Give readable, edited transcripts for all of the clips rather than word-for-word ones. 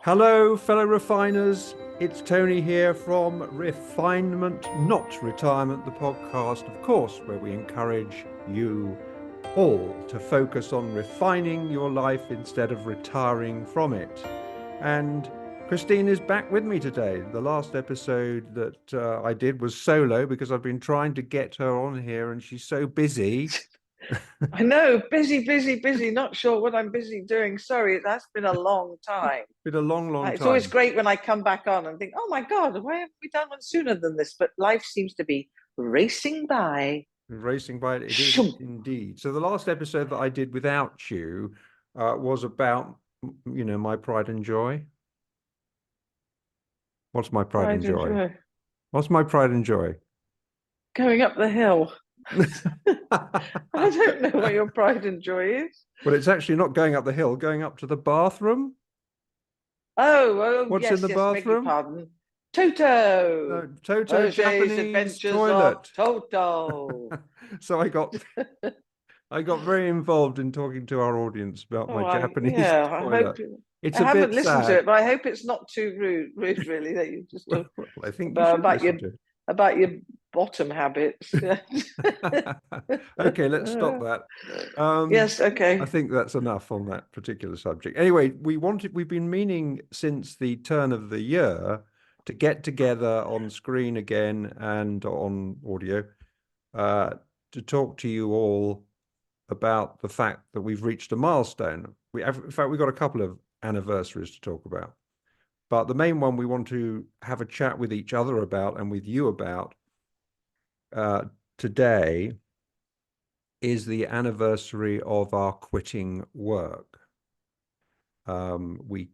Hello, fellow refiners. It's Tony here from Refinement, Not Retirement, the podcast, of course, where we encourage you all to focus on refining your life instead of retiring from it. And Christine is back with me today. The last episode that I did was solo because I've been trying to get her on here and she's so busy. I know, busy, busy, busy. Not sure what I'm busy doing. Sorry, that's been a long time. Been a long, long It's always time. great when I come back on and think, oh my God, why haven't we done one sooner than this? But life seems to be racing by. Racing by it, it is Shoom. indeed. So the last episode that I did without you was about, my pride and joy. What's my pride and Pride and joy? joy. What's my pride and joy? Going up the hill. I Well, don't know what your pride and joy is. it's actually not going up the hill, going up to the bathroom. Oh, What's in yes, the yes, beg your bathroom? pardon. Toto. Toto Roger's Japanese Adventures of toilet. Toto. So I got very involved in talking to our audience about my Oh, Japanese yeah, I hope toilet. It's I a haven't bit listened to sad. it, but I hope it's not too rude really, that you just talk Well, I think you about should about your listen to it. about your bottom habits. Okay, let's stop that. Um, Yes, I okay. think that's enough on that particular subject. Anyway, we've been meaning since the turn of the year to get together on screen again and on audio uh, to talk to you all about the fact that we've reached a milestone. In fact, we've got a couple of anniversaries to talk about. But the main one we want to have a chat with each other about and with you about uh, today is the anniversary of our quitting work. We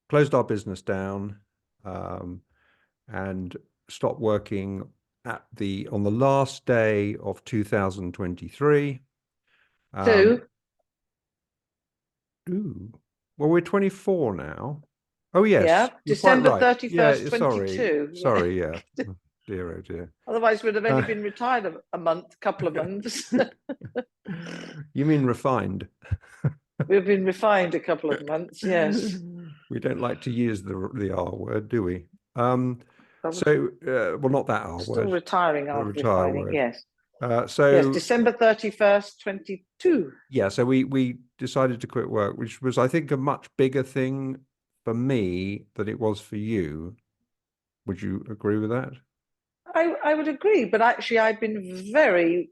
closed our business down and stopped working on the last day of 2023. Um, Two. ooh, well, we're 24 now. Oh, yes, Yeah, you're quite December right. 31st, Yeah, sorry. 22. Yeah. Sorry, yeah. Dear, oh dear. Otherwise, we'd have only Uh, been retired a month, couple of months. you mean refined? We've been refined a couple of months, yes. We don't like to use the R word, do we? I'm Well, not that R still word, retiring the after retire refining, word. yes. Uh, Yes, so December 31st, 22. yeah, so we decided to quit work, which was, I think, a much bigger thing for me than it was for you. Would you agree with that? I would agree, but actually, I've been very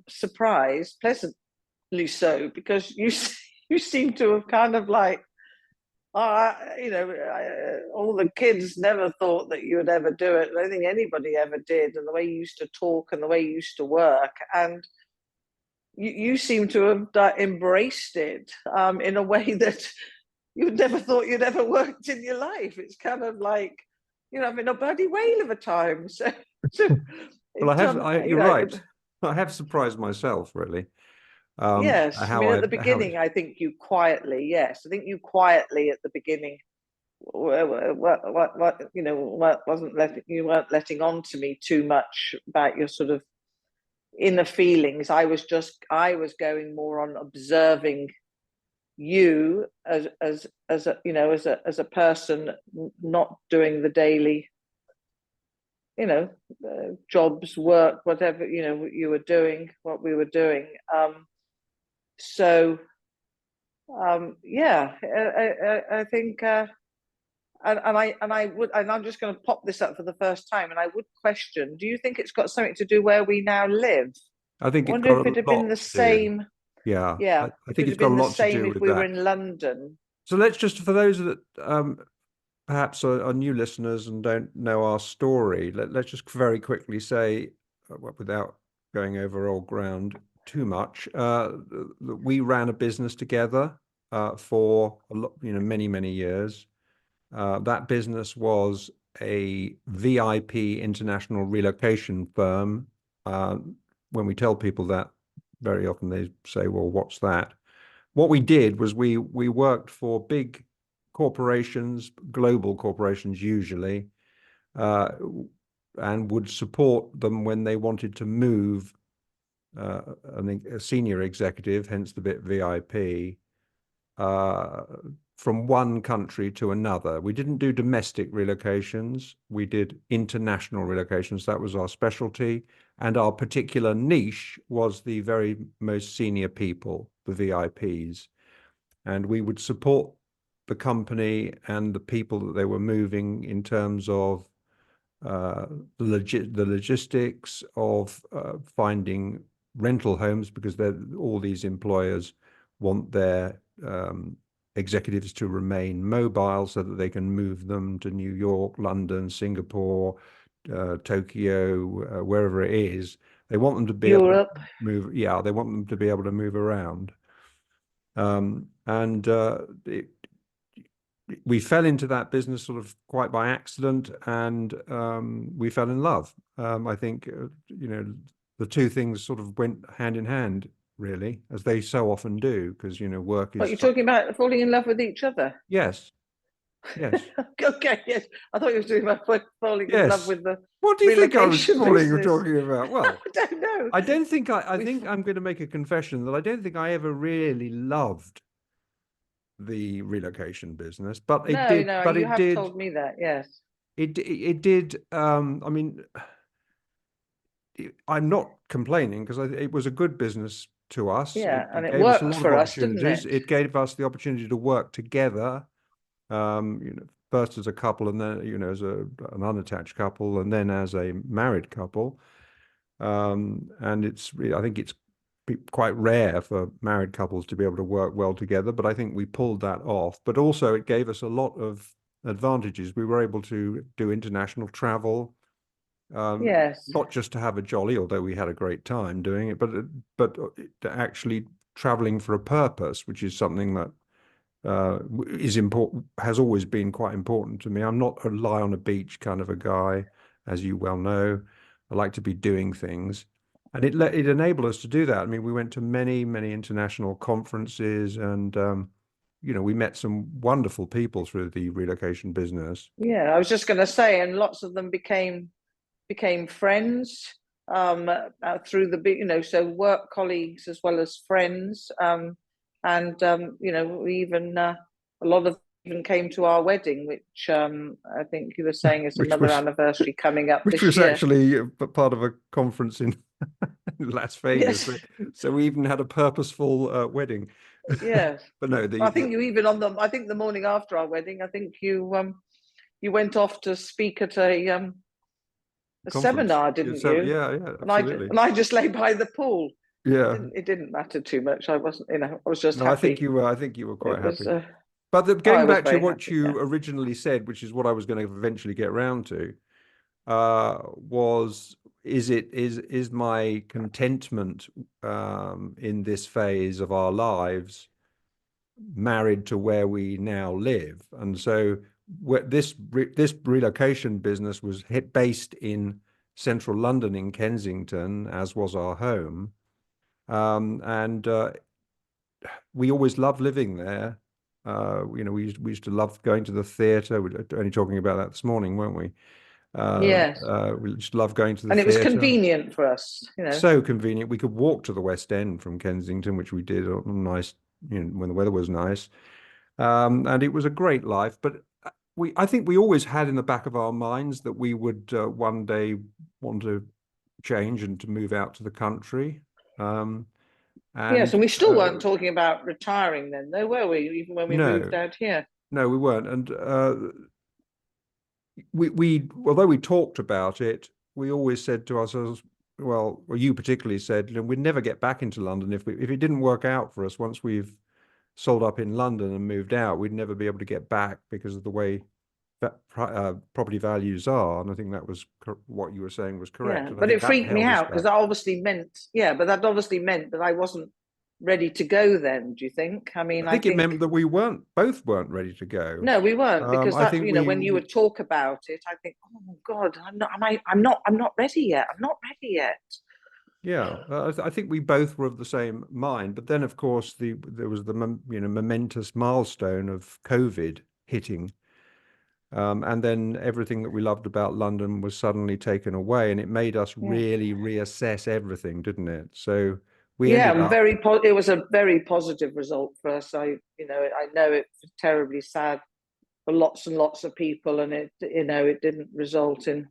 surprised, pleasantly so, because you you seem to have kind of like, all the kids never thought that you would ever do it. I don't think anybody ever did, and the way you used to talk and the way you used to work, and you seem to have embraced it in a way that you never thought you'd ever worked in your life. It's kind of like, having a bloody whale of a time. So Well, it, you're right. I have surprised myself, really. yes. I How mean, at I the how it beginning, I think you quietly, yes, I think you quietly at the beginning, wasn't letting you weren't letting on to me too much about your sort of inner feelings. I was going more on observing you as a as a person, not doing the daily jobs, work, whatever you were doing, what we were doing. So yeah, I think, and I'm just going to pop this up for the first time, and I would question: do you think it's got something to do where we now live? I think I it's wonder got if a it had been lot the to do. same. Yeah, Yeah, I if think it it's had got a been the lot to same do if with we were that. in London. So let's just, for those that perhaps are new listeners and don't know our story, let's just very quickly say, without going over old ground too much, that we ran a business together for a lot, many, many years. That business was a VIP international relocation firm. Uh, when we tell people that, very often they say, "Well, what's that?" What we did was we worked for big corporations, global corporations usually, uh, and would support them when they wanted to move I think a senior executive, hence the bit VIP, uh, from one country to another. We didn't do domestic relocations. We did international relocations. That was our specialty. And our particular niche was the very most senior people, the VIPs. And we would support the company and the people that they were moving in terms of the logistics of finding rental homes, because all these employers want their executives to remain mobile so that they can move them to New York, London, Singapore, Tokyo, wherever it is. They want them to be able to Europe. move. Yeah, they want them to be able to move around. And we fell into that business sort of quite by accident, and we fell in love. I think, the two things sort of went hand in hand, really, as they so often do, because, work What is you're such. talking about falling in love with each other? Yes, yes, Okay, yes. I thought you were talking about falling in love yes. with the What do you think I was relocation falling or business. talking about? Well, I don't know. I We, think I'm going to make a confession that I don't think I ever really loved the relocation business, but it no, did, no, but you it have did, told me that. Yes. it did. I mean, I'm not complaining, because it was a good business to us. Yeah, It and it gave us a worked lot of for us, didn't opportunities. it? It gave us the opportunity to work together, first as a couple, and then, as an unattached couple, and then as a married couple. And I think it's quite rare for married couples to be able to work well together, but I think we pulled that off. But also it gave us a lot of advantages. We were able to do international travel, Yes. not just to have a jolly, although we had a great time doing it, but actually traveling for a purpose, which is something that is important, has always been quite important to me. I'm not a lie on a beach kind of a guy, as you well know. I like to be doing things, and it enabled us to do that. I mean, we went to many international conferences, and we met some wonderful people through the relocation business. Yeah, I was just going to say, and lots of them became friends through the big, so work colleagues as well as friends. And we even a lot of them even came to our wedding, which I think you were saying is which another was anniversary coming up which this was year. actually part of a conference in Las Vegas. Yes, So we even had a purposeful wedding. yes. But no, I think you even I think the morning after our wedding, I think you went off to speak at a conference. seminar, Yeah, didn't so, you? yeah, And I absolutely. and I just lay by the pool. Yeah. It didn't matter too much. I wasn't, I was just No, I think happy. you were. I think you were It quite was, happy. But I going was back to very what happy. you Yeah. originally said, which is what I was going to eventually get round to, was is my contentment in this phase of our lives married to where we now live. And so this relocation business was based in central London, in Kensington, as was our home. And we always loved living there. We used to love going to the theatre. We were only talking about that this morning, weren't we? Yes. We just love going to the And it was theatre. convenient for us. So convenient. We could walk to the West End from Kensington, which we did on nice, when the weather was nice. And it was a great life. But I think we always had in the back of our minds that we would one day want to change and to move out to the country. Um, Yes. and And we still weren't talking about retiring then, though, were we? Even when we moved no, out here. no, we weren't. And we although we talked about it, we always said to ourselves, well, or you particularly said, we'd never get back into London if it didn't work out for us once we've sold up in London and moved out. We'd never be able to get back because of the way that property values are. And I think that was what you were saying was correct. Yeah. And I But think it that freaked me held us out because back. that obviously meant, yeah, but that obviously meant that I wasn't ready to go then, do you think? I I mean, I think it think meant that we both weren't ready to go. no, we weren't because I that, think when you would talk about it, I think, oh God, I'm not ready yet. I'm not ready yet. yeah, I think we both were of the same mind. But then, of course, there was the momentous milestone of COVID hitting, and then everything that we loved about London was suddenly taken away, and it made us Yeah. really reassess everything, didn't it? So We Yeah, ended and up, it was a very positive result for us. I know it was terribly sad for lots and lots of people, and it didn't result in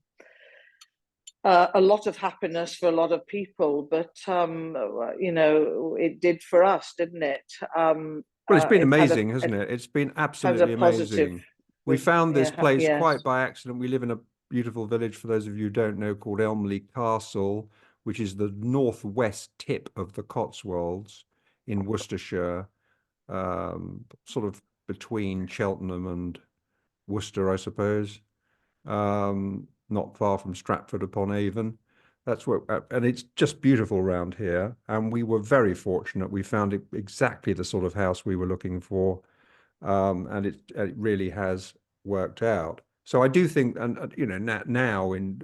a lot of happiness for a lot of people, but it did for us, didn't it? well, it's been It had amazing, hasn't it? It's been a absolutely positive amazing. We found this place yes. quite by accident. We live in a beautiful village, for those of you who don't know, called Elmley Castle, which is the northwest tip of the Cotswolds in Worcestershire, sort of between Cheltenham and Worcester, I suppose. Not far from Stratford upon Avon. That's where, and it's just beautiful around here. And we were very fortunate. We found exactly the sort of house we were looking for, and it really has worked out. So I do think, and now in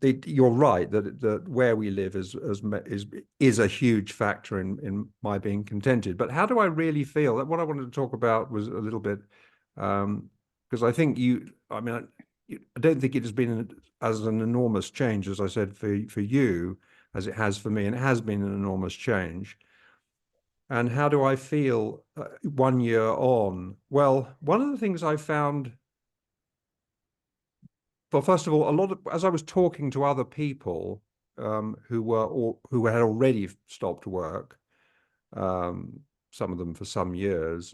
you're right that where we live is a huge factor in my being contented. But how do I really feel? What I wanted to talk about was a little bit, because I think I mean, I don't think it has been as an enormous change, as I said, for you, as it has for me, and it has been an enormous change. And how do I feel 1 year on? Well, one of the things I found, well, first of all, as I was talking to other people who had already stopped work, some of them for some years,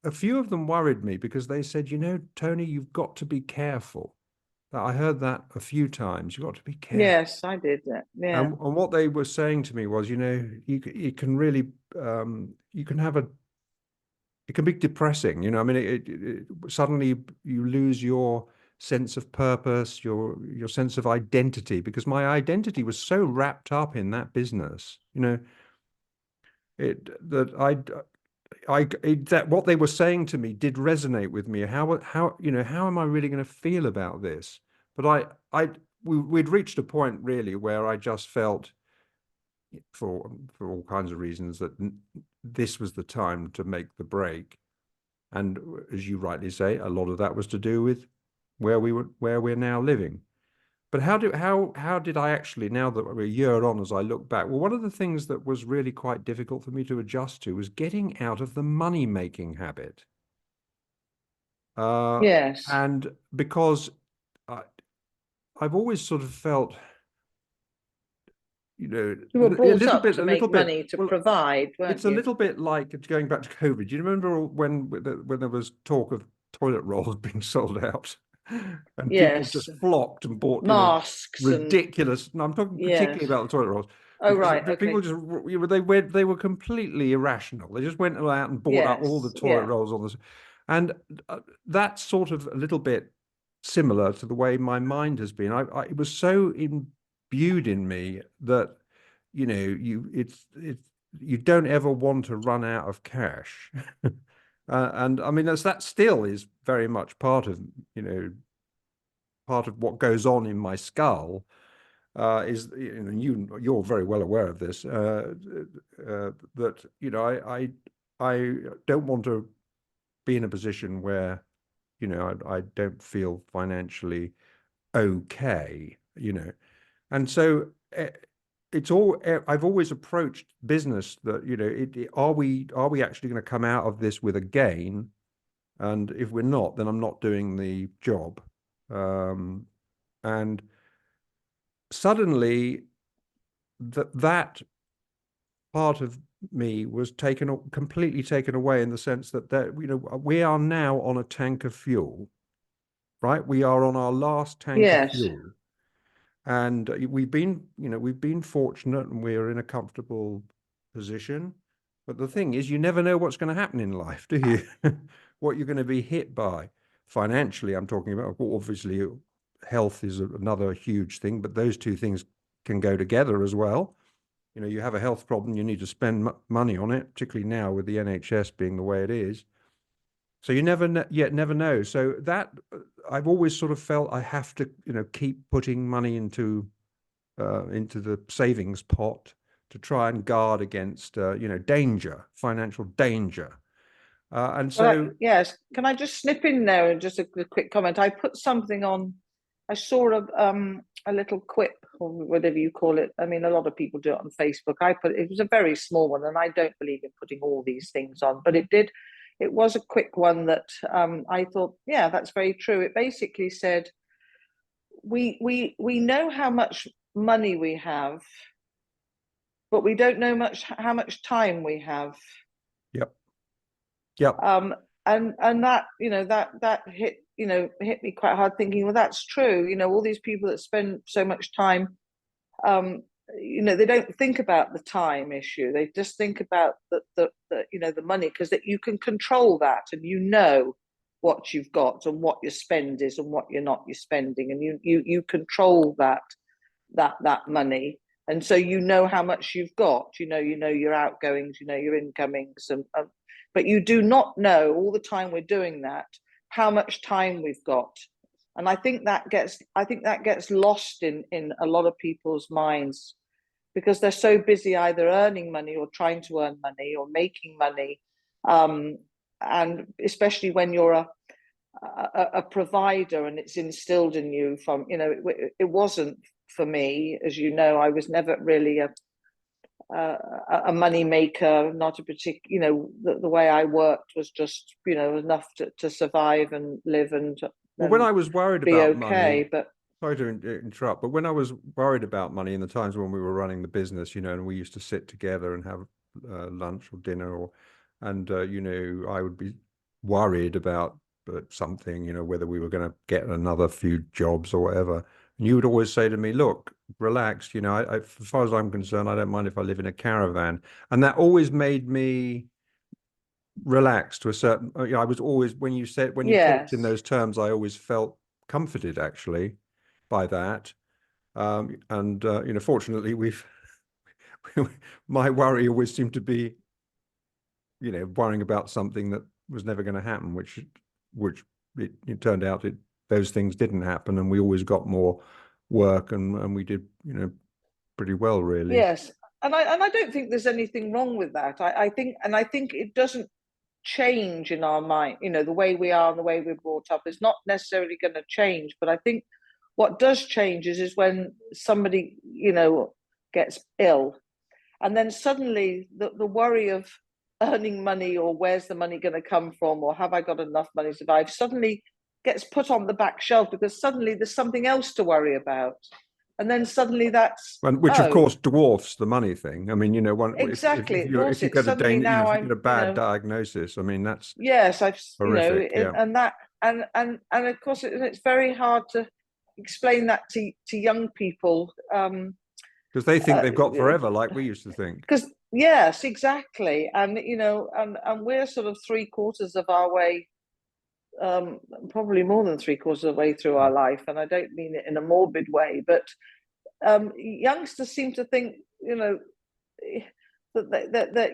a few of them worried me because they said, Tony, you've got to be careful. I heard that a few times. You've got to be careful. Yes, I did that. Yeah. And what they were saying to me was, you can really, you can have it can be depressing. I mean, suddenly you lose your sense of purpose, your sense of identity, because my identity was so wrapped up in that business. That that what they were saying to me did resonate with me. How am I really going to feel about this? But we'd reached a point really where I just felt, for all kinds of reasons, that this was the time to make the break. And as you rightly say, a lot of that was to do with where we're now living. But how did I actually, now that we're a year on, as I look back, well, one of the things that was really quite difficult for me to adjust to was getting out of the money making habit. Yes. And because I, I've always sort of felt, You were brought up a to little make bit. money to Well, provide, weren't it's a you? little bit like going back to COVID. Do you remember when there was talk of toilet rolls being sold out, and people Yes. just flocked and bought, Masks and ridiculous. And I'm talking particularly yes. about the toilet rolls Oh, because right. people Okay. just they were completely irrational. They just went out and bought up all the Yes. toilet Yeah. rolls on this, and that's sort of a little bit similar to the way my mind has been. It was so imbued in me that you don't ever want to run out of cash. And I mean, that still is very much part of what goes on in my skull. Is you're very well aware of this, that I don't want to be in a position where I don't feel financially okay, and so I've always approached business that, are we actually going to come out of this with a gain? And if we're not, then I'm not doing the job. And suddenly that part of me was completely taken away, in the sense that we are now on a tank of fuel, right? We are on our last tank of Yes. fuel. And we've been fortunate, and we're in a comfortable position. But the thing is, you never know what's going to happen in life, do you? What you're going to be hit by financially. I'm talking about, obviously, health is another huge thing, but those two things can go together as well. You have a health problem, you need to spend money on it, particularly now with the NHS being the way it is. So you never know. So that I've always sort of felt I have to, keep putting money into the savings pot to try and guard against, danger, financial danger. And so, Yes. Can I just snip in there and just a quick comment? I put something on. I saw a little quip or whatever you call it. I mean, a lot of people do it on Facebook. It was a very small one, and I don't believe in putting all these things on, but it was a quick one that I thought, yeah, that's very true. It basically said, we know how much money we have, but we don't know how much time we have. Yep. Yep. And that, that hit me quite hard, thinking, well, that's true. All these people that spend so much time, they don't think about the time issue. They just think about the money, because that you can control that, and what you've got and what your spend is and what you're spending, and you control that money, and so how much you've got. Your outgoings, your incomings, but you do not know all the time we're doing that how much time we've got. And I think that gets lost in a lot of people's minds, because they're so busy either earning money or trying to earn money or making money, and especially when you're a provider and it's instilled in you from, it wasn't for me, as I was never really a money maker, not a particular, the way I worked was just, enough to survive and live and Well, when I was worried be about okay. money, But sorry to interrupt, but when I was worried about money in the times when we were running the business, and we used to sit together and have lunch or dinner, and I would be worried about something, whether we were going to get another few jobs or whatever. And you would always say to me, look, relax, as far as I'm concerned, I don't mind if I live in a caravan. And that always made me relax to a certain, I was always, when you talked in yes, those terms, I always felt comforted actually by that. And fortunately my worry always seemed to be, worrying about something that was never going to happen, which it turned out those things didn't happen, and we always got more work, and we did, pretty well, really. yes. And I don't think there's anything wrong with that. I think it doesn't change in our mind, the way we are and the way we're brought up is not necessarily going to change. But I think what does change is when somebody, gets ill, and then suddenly the worry of earning money, or where's the money going to come from, or have I got enough money to survive, suddenly gets put on the back shelf, because suddenly there's something else to worry about. And then suddenly which of course dwarfs the money thing. I mean, exactly, if you get suddenly now if you get I'm, a bad diagnosis, I mean, that's yes, I've, horrific. Yeah. and that, and of course it's very hard to explain that to young people, because they think they've got forever, like we used to think. because yes, exactly. And and we're sort of 3/4 of our way, probably more than 3/4 of the way through our life, and I don't mean it in a morbid way, but youngsters seem to think, or that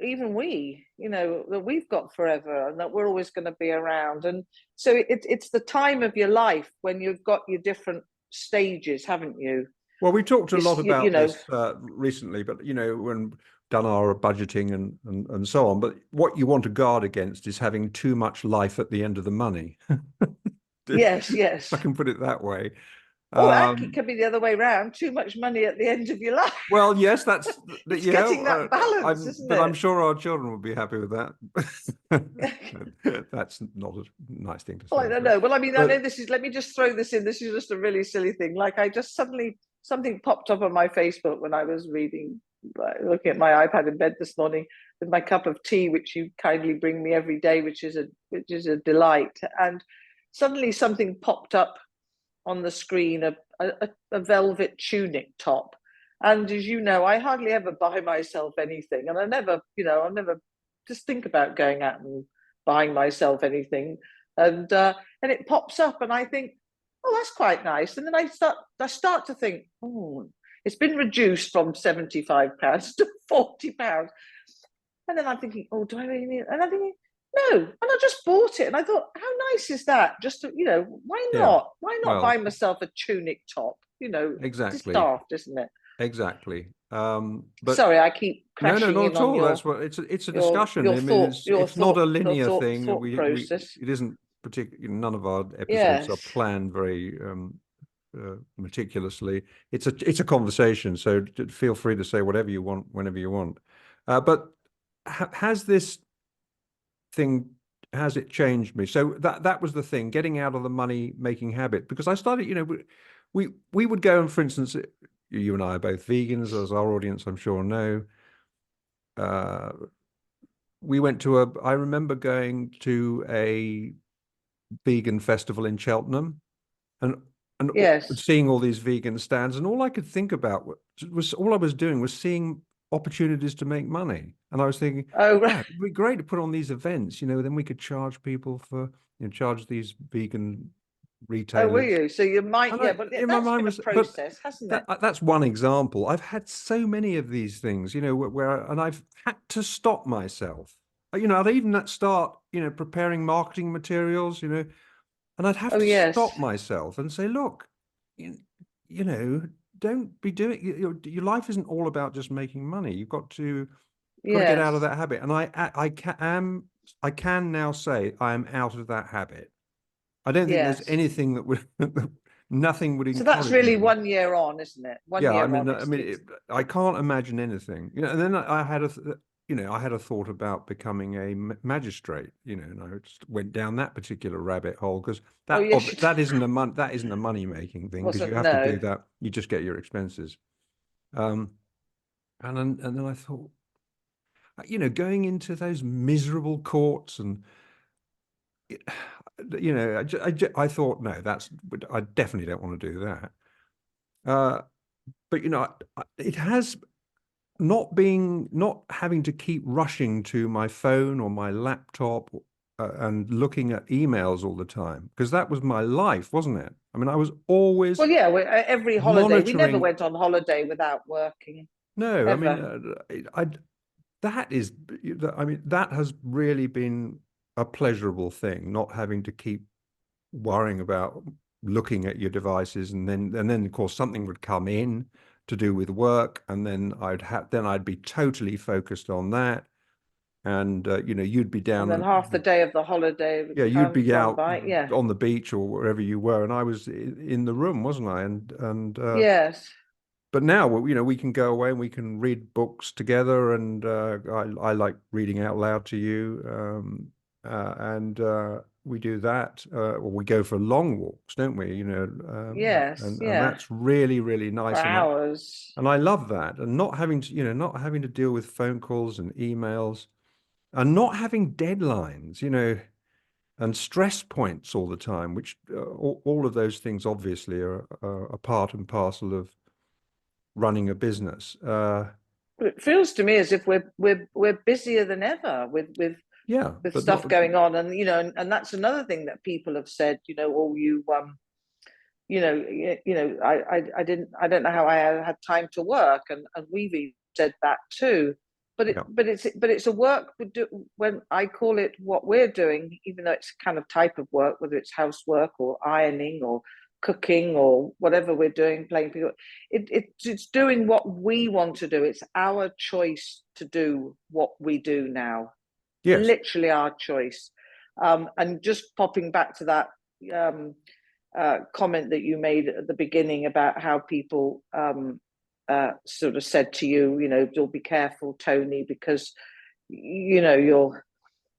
even we, that we've got forever and that we're always going to be around. And so it's the time of your life when you've got your different stages, haven't you? Well, we talked a lot about this recently, but when done our budgeting and so on. But what you want to guard against is having too much life at the end of the money. Yes. I can put it that way. Or that could be the other way around. Too much money at the end of your life. Well, yes, that's getting that balance, isn't but it? I'm sure our children will be happy with that. That's not a nice thing to say. Well, I don't know. Well, I mean, I know this is. Let me just throw this in. This is just a really silly thing. Like, I just suddenly something popped up on my Facebook when I was looking at my iPad in bed this morning with my cup of tea, which you kindly bring me every day, which is a delight. And suddenly something popped up on the screen, a velvet tunic top. And as you know, I hardly ever buy myself anything, and I never just think about going out and buying myself anything. And it pops up, and I think, oh, that's quite nice. And then I start to think, oh, it's been reduced from £75 to £40. And then I'm thinking, oh, do I really need it? And I'm thinking, no. And I just bought it. And I thought, how nice is that? Just to, why not? Yeah. Why not buy myself a tunic top? Exactly. It's daft, isn't it? Exactly. But sorry, I keep crashing not in at all. on That's what it's a discussion. I mean, it's not a linear thing. Thought process. It isn't particularly. None of our episodes are planned very meticulously. It's a conversation, so feel free to say whatever you want whenever you want. But has this thing, has it changed me? So that was the thing, getting out of the money making habit, because I started, we would go, and for instance, you and I are both vegans, as our audience I'm sure know. Uh, we went to I remember going to a vegan festival in Cheltenham, and and Yes. seeing all these vegan stands, and all I could think about was all I was doing was seeing opportunities to make money. And I was thinking, Oh, right. wow, it'd be great to put on these events, then we could charge people for, charge these vegan Oh, were retailers. you? So you might, And yeah, but in my that's mind been a was, but process, hasn't it? that's one example. I've had so many of these things, and I've had to stop myself. I'd even start, preparing marketing materials, and I'd have Oh, to yes. stop myself and say, look, you, you know, don't be doing your life isn't all about just making money. You've got to get out of Yes. that habit. And I can now say I am out of that habit. I don't think there's Yes. anything that would nothing would So that's encourage really me. 1 year on, isn't it? One Yeah, I year mean, on. I can't imagine anything. And then I had I had a thought about becoming a magistrate. And I just went down that particular rabbit hole, because Oh, yes, it that isn't a money making thing, because you wasn't. have to No. do that. You just get your expenses. Um, and then I thought, going into those miserable courts, and I thought, no, I definitely don't want to do that. But it has not having to keep rushing to my phone or my laptop, and looking at emails all the time, because that was my life, wasn't it? I mean, I was always Well, yeah, every holiday, we never monitoring. went on holiday without working, No, I mean, ever. that is, I mean, that has really been a pleasurable thing, not having to keep worrying about looking at your devices, and then of course something would come in to do with work, and then I'd be totally focused on that, and you'd be And down, then half the day of the holiday would yeah, you'd come be gone out by. Yeah. on the beach or wherever you were, and I was in the room, wasn't I? And Yes. but now, we can go away and we can read books together, and I like reading out loud to you, and we do that, or we go for long walks, don't we? Yes. And Yeah. that's really, really For nice, hours. and I love that, and not having to deal with phone calls and emails, and not having deadlines, and stress points all the time, which all of those things obviously are a part and parcel of running a business. It feels to me as if we're busier than ever Yeah, with but stuff not. going on, and that's another thing that people have said. Oh, I don't know how I had time to work, and we've even said that too. But Yeah. it's a work we do, when I call it what we're doing, even though it's kind of type of work, whether it's housework or ironing or cooking or whatever we're doing, playing people. It's doing what we want to do. It's our choice to do what we do now. Yes. Literally our choice. And just popping back to that comment that you made at the beginning about how people sort of said to you, you'll be careful, Tony, because you're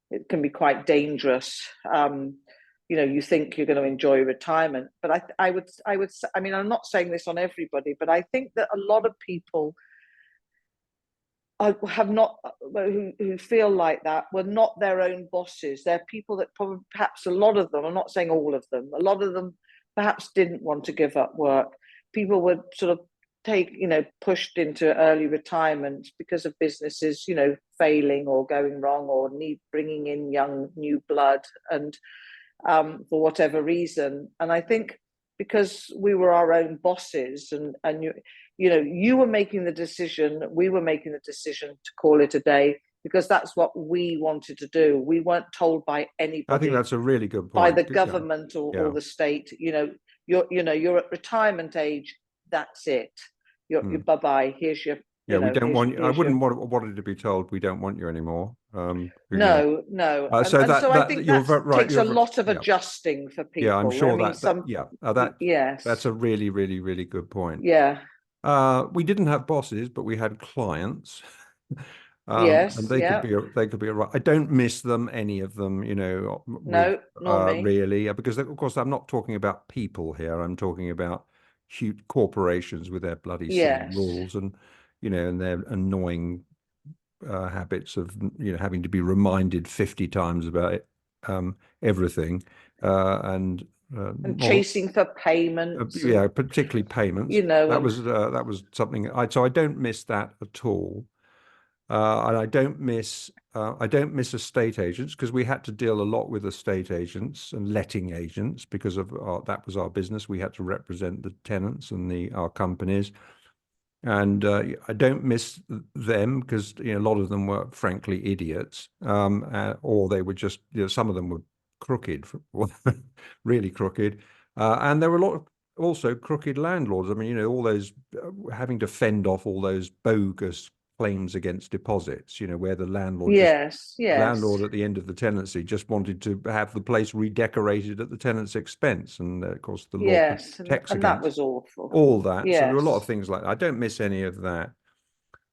it can be quite dangerous. You think you're going to enjoy retirement, but I mean, I'm not saying this on everybody, but I think that a lot of people have not who feel like that were not their own bosses. They're people that probably, perhaps a lot of them, I'm not saying all of them, a lot of them perhaps didn't want to give up work. People were sort of pushed into early retirement because of businesses failing or going wrong, or need bringing in young new blood, and for whatever reason. And I think because we were our own bosses, and you were making the decision, we were making the decision to call it a day, because that's what we wanted to do. We weren't told by I think anybody, that's a really good by point. the Yeah. government or Yeah. the state. You're at retirement age. That's it. You're Mm. bye bye. Here's your Yeah, we don't want. I here's your wouldn't want it to be told we don't want you anymore. No, no, So and that so I think you're that right. takes a You're lot of yeah, adjusting for yeah. I'm people. I sure mean, that some yeah. That's yes, a really, really, really good point. yeah, We didn't have bosses, but we had clients. And yes, yeah, they could be right. I don't miss them, any of them, with no, nor me. really, because of course I'm not talking about people here. I'm talking about huge corporations with their bloody silly Yes, rules and and their annoying habits of having to be reminded 50 times about it, everything, and and not chasing for payments, and yeah, particularly payments. you know, That and was something I don't miss that at all. And I don't miss estate agents because we had to deal a lot with estate agents and letting agents because of that was our business. We had to represent the tenants and our companies, and I don't miss them because a lot of them were frankly idiots, or they were just some of them were crooked, really crooked, and there were a lot of also crooked landlords. I mean, all those having to fend off all those bogus claims against deposits. Where yes, the yes, landlord at the end of the tenancy just wanted to have the place redecorated at the tenant's expense, and of course the law yes, protects and that against was awful. all that. So there were a lot of Yes. things like that. I don't miss any of that.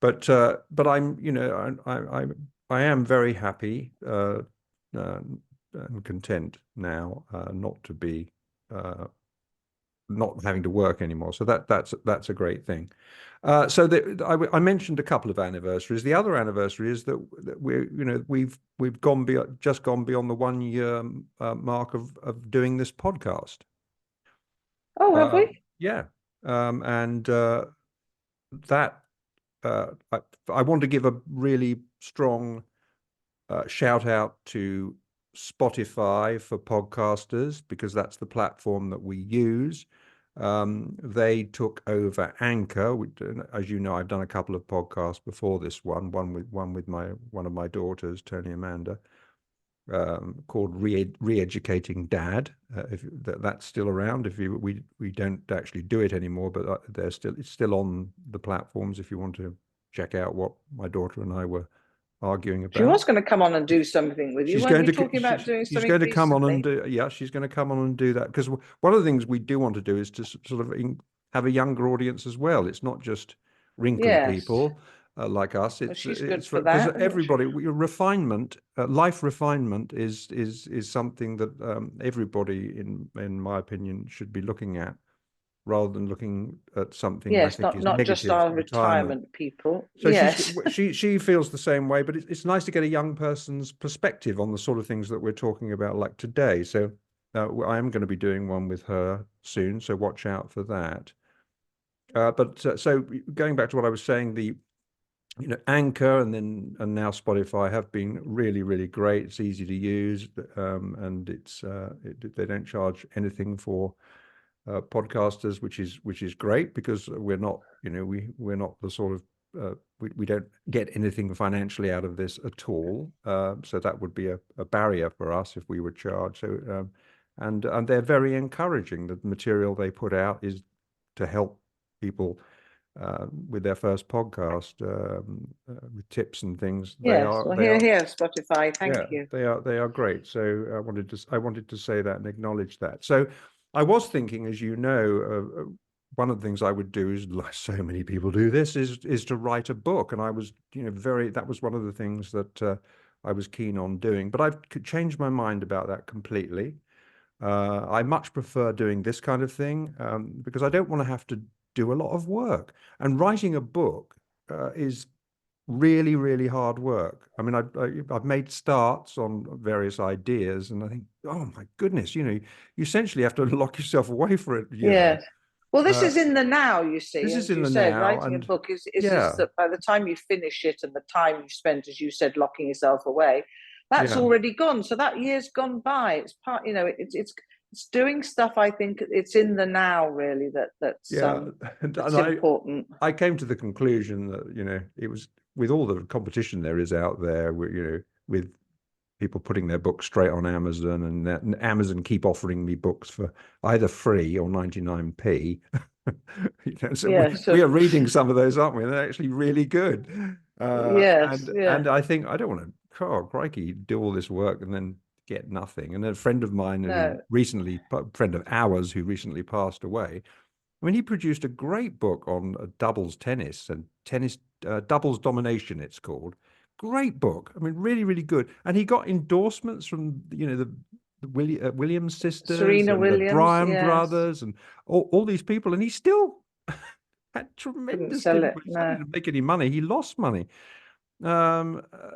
But I'm, I am very happy uh, and content now not to be not having to work anymore. So that's a great thing. I mentioned a couple of anniversaries. The other anniversary is that we've just gone beyond the 1 year mark of doing this podcast. Oh, have we? Yeah, and that I want to give a really strong shout out to Spotify for podcasters because that's the platform that we use. They took over Anchor. As you know, I've done a couple of podcasts before this one with one of my daughters, Tony Amanda, called Re-educating Dad. If that's still around, if you we don't actually do it anymore, but it's still on the platforms if you want to check out what my daughter and I were arguing She about. was going to come on and do something with you. She's Weren't going you to talking about doing she's something going to come on and recently? do yeah she's going to come on and do that because one of the things we do want to do is to sort of have a younger audience as well. It's not just wrinkly Yes. people like us. Well, It's she's good it's for because that, isn't she? everybody refinement, life refinement is something that everybody in my opinion should be looking at rather than looking at something I Yes, think is not just negative, our retirement. retirement people. So Yes. she feels the same way, but it's nice to get a young person's perspective on the sort of things that we're talking about, like today. So I am going to be doing one with her soon, so watch out for that. So going back to what I was saying, the Anchor and now Spotify have been really, really great. It's easy to use, and they don't charge anything for podcasters, which is great because we're not, we're not the sort of we don't get anything financially out of this at all. So that would be a barrier for us if we were charged. So and they're very encouraging. The material they put out is to help people with their first podcast with tips and things. Yes. Well, They here, are here, Spotify. Thank yeah, you. they are great. So I wanted to say that and acknowledge that. So I was thinking, as you know, one of the things I would do is, like so many people do this, is to write a book. And I was, that was one of the things that I was keen on doing. But I've changed my mind about that completely. I much prefer doing this kind of thing because I don't want to have to do a lot of work. And writing a book is really, really hard work. I mean, I've made starts on various ideas, and I think, oh my goodness, you essentially have to lock yourself away for a year. Yes. Well, this Uh, is in the now, you see, this is as in you the said, now, writing a and book is just yeah, that by the time you finish it and the time you spent, as you said, locking yourself away, that's yeah, already gone. So that year's gone by. It's part, it's doing stuff. I think it's in the now, really, yeah. And that's important. I came to the conclusion that it was with all the competition there is out there, with people putting their books straight on Amazon, and Amazon keep offering me books for either free or 99p. So Yeah. we So are reading some of those, aren't we? They're actually really good. yes, yeah, And I think I don't want to God, crikey, do all this work and then get nothing. And a friend of mine who No, recently, a friend of ours who recently passed away, I mean, he produced a great book on doubles tennis and tennis doubles domination, it's called. Great book. I mean, really, really good. And he got endorsements from, the Williams sisters Serena and the Williams, Bryan yes, brothers and all these people. And he still had couldn't tremendous sell it. difficulty. He No, didn't make any money. He lost money. Um, uh,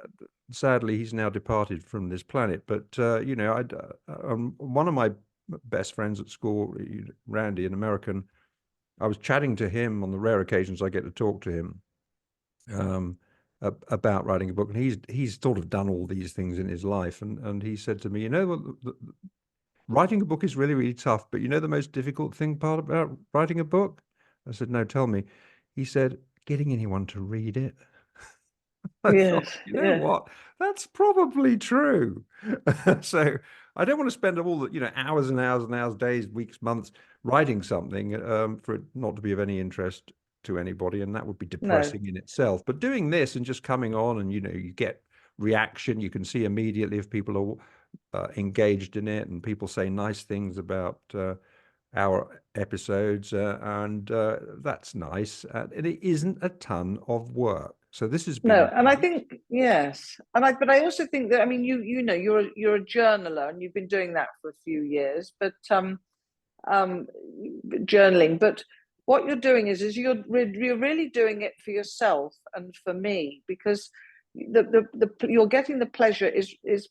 Sadly, he's now departed from this planet. But, one of my best friends at school, Randy, an American, I was chatting to him on the rare occasions I get to talk to him um, about writing a book, and he's sort of done all these things in his life, and he said to me, writing a book is really really tough, but the most difficult part about writing a book? I said, no, tell me. He said, getting anyone to read it. I thought, yes, you know yeah, what? That's probably true. So I don't want to spend all the, hours and hours and hours, days, weeks, months writing something for it not to be of any interest to anybody, and that would be no, depressing in itself. But doing this and just coming on, and you get reaction, you can see immediately if people are engaged in it, and people say nice things about our episodes, and that's nice. And it isn't a ton of work. So this has no. been And I great. think yes, but I also think that I mean you're a journaler and you've been doing that for a few years, but um journaling. But what you're doing is you're really doing it for yourself and for me because the you're getting the pleasure is is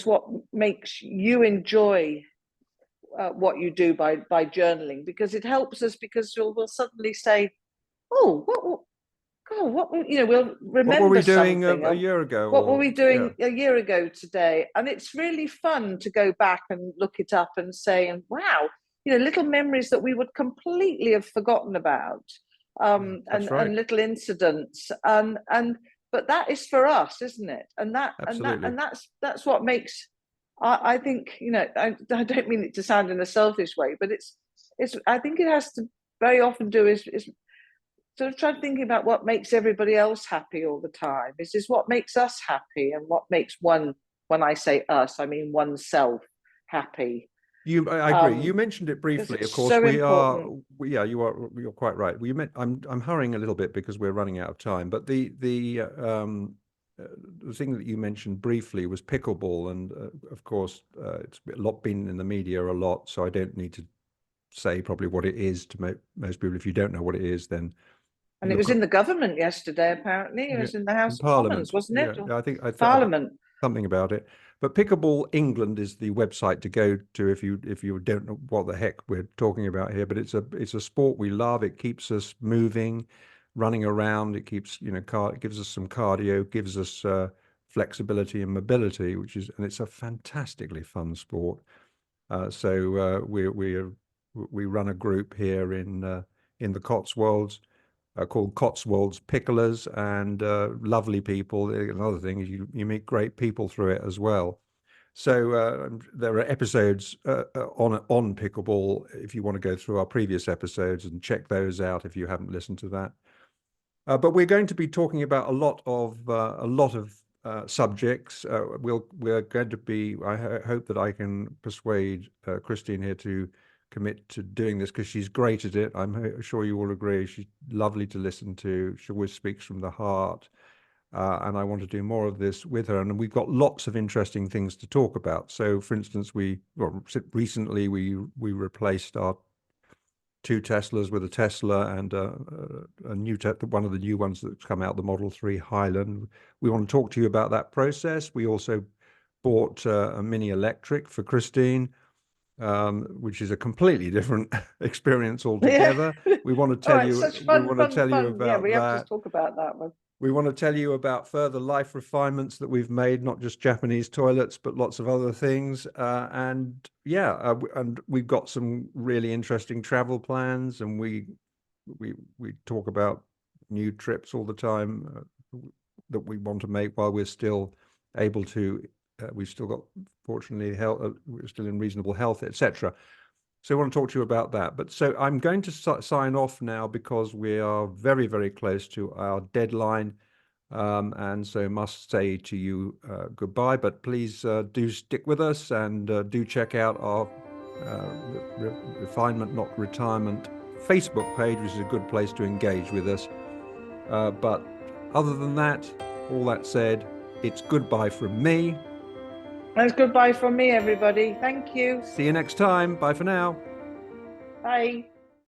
what makes you enjoy what you do by journaling because it helps us because we'll suddenly say, oh, God, we'll What were remember we doing something. a year ago? What were Or we yeah, doing a year ago today? And it's really fun to go back and look it up and say, and wow, little memories that we would completely have forgotten about, yeah, that's right. and little incidents, and but that is for us, isn't it? And Absolutely. that's what makes. I think I don't mean it to sound in a selfish way, but it's. I think it has to very often do is sort of try thinking about what makes everybody else happy all the time. Is what makes us happy and what makes one, when I say us, I mean oneself happy. I agree. You mentioned it Because briefly. Of it's course, so important. yeah, you're quite right. I'm hurrying a little bit because we're running out of time. But the thing that you mentioned briefly was pickleball, and of course, it's been in the media a lot. So I don't need to say probably what it is to most people. If you don't know what it is, then And it you're was in the government yesterday, apparently. It yeah, was in the in House of Commons, Parliament. wasn't it? Yeah, Or yeah, I think Parliament. something about it. But Pickleball England is the website to go to if you don't know what the heck we're talking about here. But it's a sport we love. It keeps us moving, running around. It keeps it gives us some cardio, gives us flexibility and mobility, and it's a fantastically fun sport. So we run a group here in the Cotswolds called Cotswolds Picklers, and lovely people. Another thing is you meet great people through it as well. So there are episodes on pickleball if you want to go through our previous episodes and check those out if you haven't listened to that. But we're going to be talking about a lot of subjects. We're going to be. Hope that I can persuade Christine here to commit to doing this because she's great at it. I'm sure you all agree. She's lovely to listen to. She always speaks from the heart, and I want to do more of this with her. And we've got lots of interesting things to talk about. So, for instance, recently we replaced our two Teslas with a Tesla and a one of the new ones that's come out, the Model 3 Highland. We want to talk to you about that process. We also bought a Mini Electric for Christine, which is a completely different experience Yeah. altogether. We want to All tell right, you, such we fun, want to fun, tell you fun. Yeah, about we have to that. talk about that one. We want to tell you about further life refinements that we've made, not just Japanese toilets, but lots of other things. And yeah, and we've got some really interesting travel plans, and we talk about new trips all the time that we want to make while we're still able to. We've still got, fortunately, health. We're still in reasonable health, etc. So I want to talk to you about that. But so I'm going to sign off now because we are very, very close to our deadline. and so must say to you goodbye. But please do stick with us, and do check out our Refinement Not Retirement Facebook page, which is a good place to engage with us. But other than that, all that said, it's goodbye from me. That's goodbye from me, everybody. Thank you. See you next time. Bye for now. Bye.